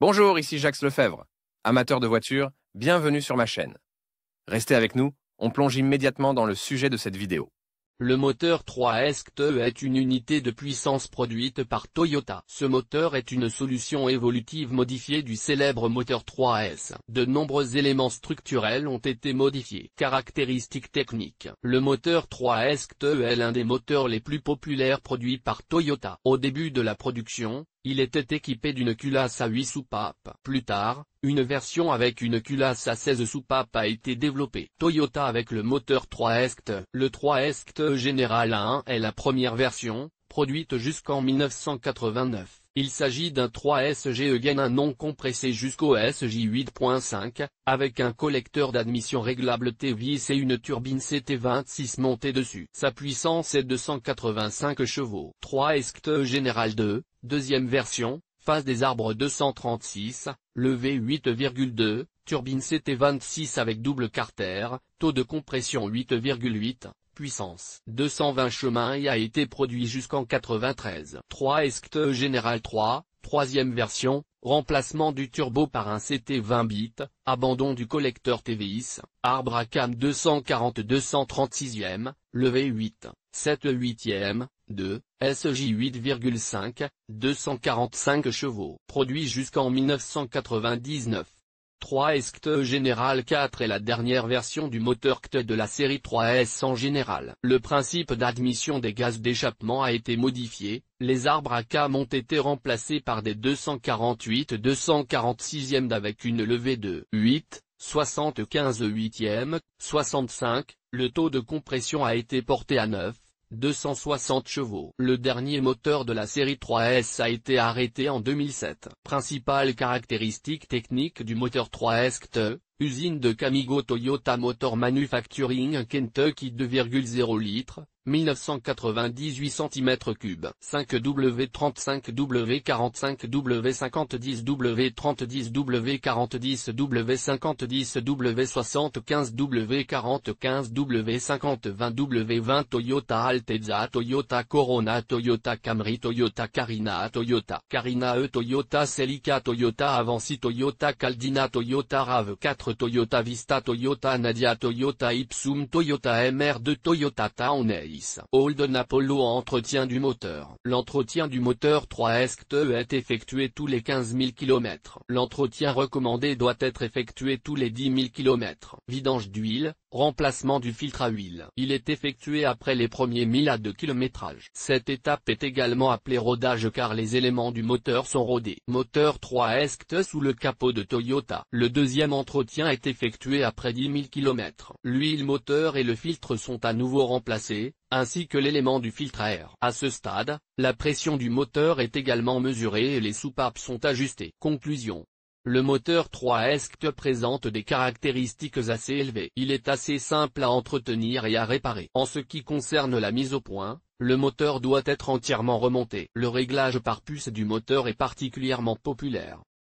Bonjour, ici Jacques Lefebvre. Amateur de voitures, bienvenue sur ma chaîne. Restez avec nous, on plonge immédiatement dans le sujet de cette vidéo. Le moteur 3S CTE est une unité de puissance produite par Toyota. Ce moteur est une solution évolutive modifiée du célèbre moteur 3S. De nombreux éléments structurels ont été modifiés. Caractéristiques techniques. Le moteur 3S CTE est l'un des moteurs les plus populaires produits par Toyota. Au début de la production, il était équipé d'une culasse à 8 soupapes. Plus tard, une version avec une culasse à 16 soupapes a été développée. Toyota avec le moteur 3S CTE. Le 3S CTE Général 1 est la première version, produite jusqu'en 1989. Il s'agit d'un 3S GE un non compressé jusqu'au SJ 8.5, avec un collecteur d'admission réglable T-vis et une turbine CT26 montée dessus. Sa puissance est de 185 chevaux. 3S CTE Général 2, deuxième version, phase des arbres 236, levé 8,2, turbine CT26 avec double carter, taux de compression 8,8. Puissance 220 chemins et a été produit jusqu'en 93. 3S CTE Général 3, troisième version, remplacement du turbo par un CT20 bits, abandon du collecteur TVIS, arbre à cam 240 236e, levé 8, 7 8e, 2, SJ 8,5, 245 chevaux. Produit jusqu'en 1999. 3S CTE Général 4 est la dernière version du moteur CTE de la série 3S en général. Le principe d'admission des gaz d'échappement a été modifié, les arbres à cam ont été remplacés par des 248 246e avec une levée de 8, 75 8e, 65, le taux de compression a été porté à 9. 260 chevaux. Le dernier moteur de la série 3S a été arrêté en 2007. Principale caractéristique technique du moteur 3S CTE, usine de Kamigo Toyota Motor Manufacturing Kentucky 2,0 litres, 1998 cm3, 5W30 Toyota Altezza, Toyota Corona, Toyota Camry, Toyota Carina, Toyota Carina Toyota Celica, Toyota Avanci, Toyota Caldina, Toyota RAV4, Toyota Vista, Toyota Nadia, Toyota Ipsum, Toyota MR2, Toyota Town Ace. Holden Apollo. Entretien du moteur. L'entretien du moteur 3S CTE est effectué tous les 15 000 km. L'entretien recommandé doit être effectué tous les 10 000 km. Vidange d'huile, remplacement du filtre à huile. Il est effectué après les premiers 1000 à 2 km. Cette étape est également appelée rodage car les éléments du moteur sont rodés. Moteur 3S CTE sous le capot de Toyota. Le deuxième entretien est effectué après 10 000 km. L'huile moteur et le filtre sont à nouveau remplacés, ainsi que l'élément du filtre à air. À ce stade, la pression du moteur est également mesurée et les soupapes sont ajustées. Conclusion. Le moteur 3S CTE présente des caractéristiques assez élevées. Il est assez simple à entretenir et à réparer. En ce qui concerne la mise au point, le moteur doit être entièrement remonté. Le réglage par puce du moteur est particulièrement populaire.